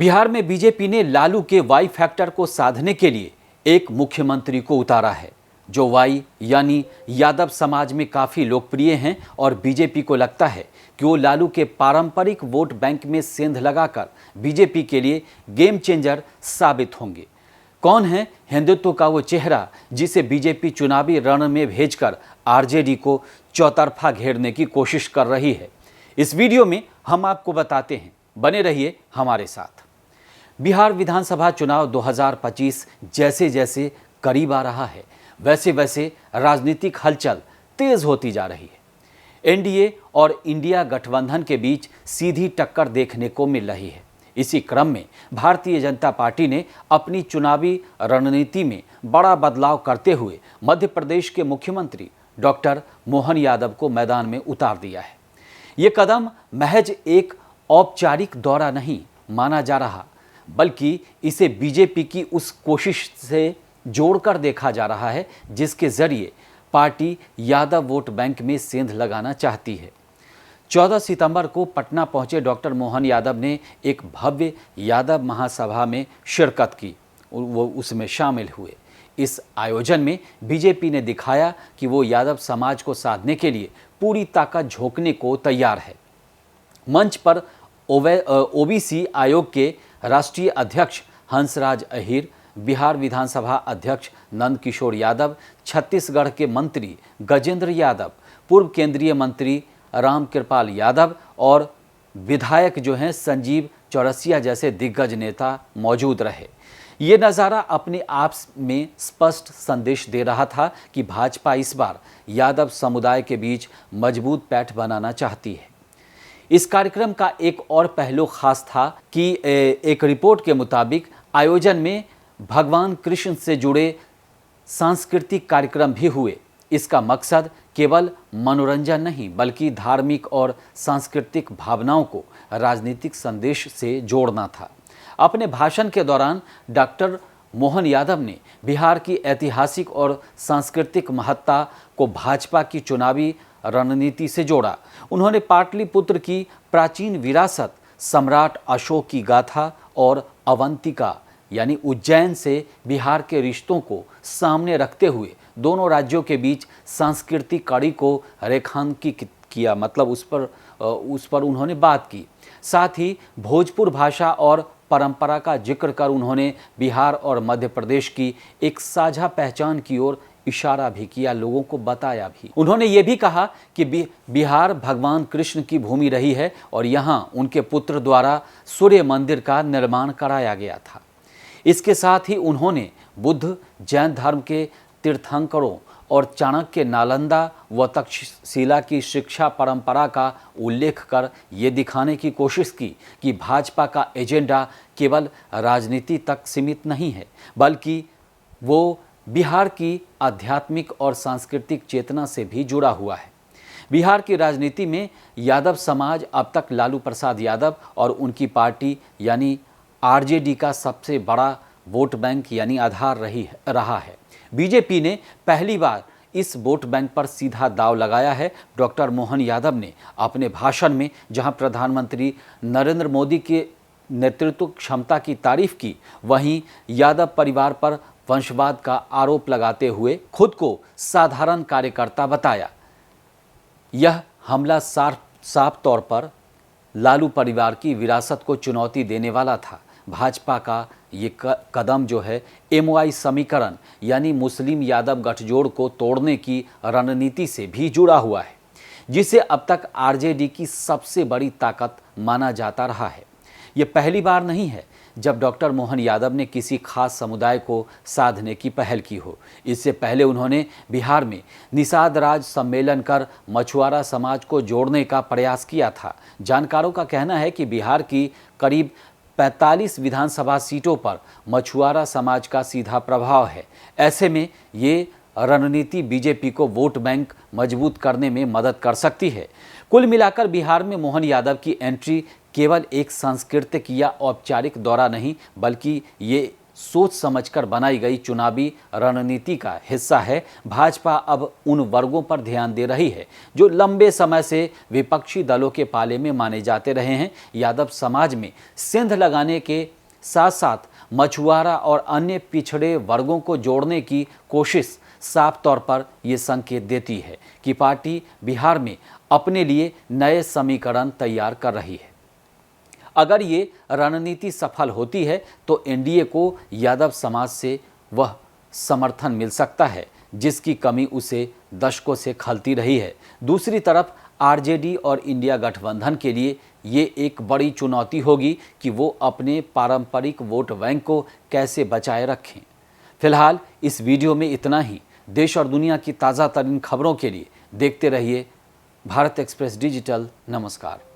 बिहार में बीजेपी ने लालू के वाई फैक्टर को साधने के लिए एक मुख्यमंत्री को उतारा है जो वाई यानी यादव समाज में काफ़ी लोकप्रिय हैं और बीजेपी को लगता है कि वो लालू के पारंपरिक वोट बैंक में सेंध लगाकर बीजेपी के लिए गेम चेंजर साबित होंगे। कौन है हिंदुत्व का वो चेहरा जिसे बीजेपी चुनावी रण में भेजकर आरजेडी को चौतरफा घेरने की कोशिश कर रही है? इस वीडियो में हम आपको बताते हैं, बने रहिए हमारे साथ। बिहार विधानसभा चुनाव 2025 जैसे जैसे करीब आ रहा है वैसे वैसे राजनीतिक हलचल तेज होती जा रही है। एनडीए और इंडिया गठबंधन के बीच सीधी टक्कर देखने को मिल रही है। इसी क्रम में भारतीय जनता पार्टी ने अपनी चुनावी रणनीति में बड़ा बदलाव करते हुए मध्य प्रदेश के मुख्यमंत्री डॉक्टर मोहन यादव को मैदान में उतार दिया है। ये कदम महज एक औपचारिक दौरा नहीं माना जा रहा, बल्कि इसे बीजेपी की उस कोशिश से जोड़कर देखा जा रहा है जिसके जरिए पार्टी यादव वोट बैंक में सेंध लगाना चाहती है। 14 सितंबर को पटना पहुंचे डॉक्टर मोहन यादव ने एक भव्य यादव महासभा में शिरकत की, वो उसमें शामिल हुए। इस आयोजन में बीजेपी ने दिखाया कि वो यादव समाज को साधने के लिए पूरी ताकत झोंकने को तैयार है। मंच पर ओबीसी आयोग के राष्ट्रीय अध्यक्ष हंसराज अहीर, बिहार विधानसभा अध्यक्ष नंद किशोर यादव, छत्तीसगढ़ के मंत्री गजेंद्र यादव, पूर्व केंद्रीय मंत्री रामकृपाल यादव और विधायक जो हैं संजीव चौरसिया जैसे दिग्गज नेता मौजूद रहे। ये नज़ारा अपने आप में स्पष्ट संदेश दे रहा था कि भाजपा इस बार यादव समुदाय के बीच मजबूत पैठ बनाना चाहती है। इस कार्यक्रम का एक और पहलू खास था कि एक रिपोर्ट के मुताबिक आयोजन में भगवान कृष्ण से जुड़े सांस्कृतिक कार्यक्रम भी हुए। इसका मकसद केवल मनोरंजन नहीं बल्कि धार्मिक और सांस्कृतिक भावनाओं को राजनीतिक संदेश से जोड़ना था। अपने भाषण के दौरान डॉक्टर मोहन यादव ने बिहार की ऐतिहासिक और सांस्कृतिक महत्ता को भाजपा की चुनावी रणनीति से जोड़ा। उन्होंने पाटलिपुत्र की प्राचीन विरासत, सम्राट अशोक की गाथा और अवंतिका यानी उज्जैन से बिहार के रिश्तों को सामने रखते हुए दोनों राज्यों के बीच सांस्कृतिक कड़ी को रेखांकित किया, मतलब उस पर उन्होंने बात की। साथ ही भोजपुर भाषा और परंपरा का जिक्र कर उन्होंने बिहार और मध्य प्रदेश की एक साझा पहचान की ओर इशारा भी किया, लोगों को बताया भी। उन्होंने ये भी कहा कि बिहार भगवान कृष्ण की भूमि रही है और यहाँ उनके पुत्र द्वारा सूर्य मंदिर का निर्माण कराया गया था। इसके साथ ही उन्होंने बुद्ध जैन धर्म के तीर्थंकरों और चाणक्य नालंदा व तक्षशिला की शिक्षा परंपरा का उल्लेख कर ये दिखाने की कोशिश की कि भाजपा का एजेंडा केवल राजनीति तक सीमित नहीं है बल्कि वो बिहार की आध्यात्मिक और सांस्कृतिक चेतना से भी जुड़ा हुआ है। बिहार की राजनीति में यादव समाज अब तक लालू प्रसाद यादव और उनकी पार्टी यानी आरजेडी का सबसे बड़ा वोट बैंक यानी आधार रहा है। बीजेपी ने पहली बार इस वोट बैंक पर सीधा दांव लगाया है। डॉक्टर मोहन यादव ने अपने भाषण में जहां प्रधानमंत्री नरेंद्र मोदी के नेतृत्व क्षमता की तारीफ की, वहीं यादव परिवार पर वंशवाद का आरोप लगाते हुए खुद को साधारण कार्यकर्ता बताया। यह हमला साफ तौर पर लालू परिवार की विरासत को चुनौती देने वाला था। भाजपा का ये कदम जो है एमओआई समीकरण यानी मुस्लिम यादव गठजोड़ को तोड़ने की रणनीति से भी जुड़ा हुआ है, जिसे अब तक आरजेडी की सबसे बड़ी ताकत माना जाता रहा है। ये पहली बार नहीं है जब डॉक्टर मोहन यादव ने किसी खास समुदाय को साधने की पहल की हो। इससे पहले उन्होंने बिहार में निषाद राज सम्मेलन कर मछुआरा समाज को जोड़ने का प्रयास किया था। जानकारों का कहना है कि बिहार की करीब 45 विधानसभा सीटों पर मछुआरा समाज का सीधा प्रभाव है। ऐसे में ये रणनीति बीजेपी को वोट बैंक मजबूत करने में मदद कर सकती है। कुल मिलाकर बिहार में मोहन यादव की एंट्री केवल एक सांस्कृतिक या औपचारिक दौरा नहीं बल्कि ये सोच समझकर बनाई गई चुनावी रणनीति का हिस्सा है। भाजपा अब उन वर्गों पर ध्यान दे रही है जो लंबे समय से विपक्षी दलों के पाले में माने जाते रहे हैं। यादव समाज में सेंध लगाने के साथ साथ मछुआरा और अन्य पिछड़े वर्गों को जोड़ने की कोशिश साफ तौर पर ये संकेत देती है कि पार्टी बिहार में अपने लिए नए समीकरण तैयार कर रही है। अगर ये रणनीति सफल होती है तो एनडीए को यादव समाज से वह समर्थन मिल सकता है जिसकी कमी उसे दशकों से खलती रही है। दूसरी तरफ आरजेडी और इंडिया गठबंधन के लिए ये एक बड़ी चुनौती होगी कि वो अपने पारंपरिक वोट बैंक को कैसे बचाए रखें। फिलहाल इस वीडियो में इतना ही। देश और दुनिया की ताज़ा तरीन खबरों के लिए देखते रहिए भारत एक्सप्रेस डिजिटल। नमस्कार।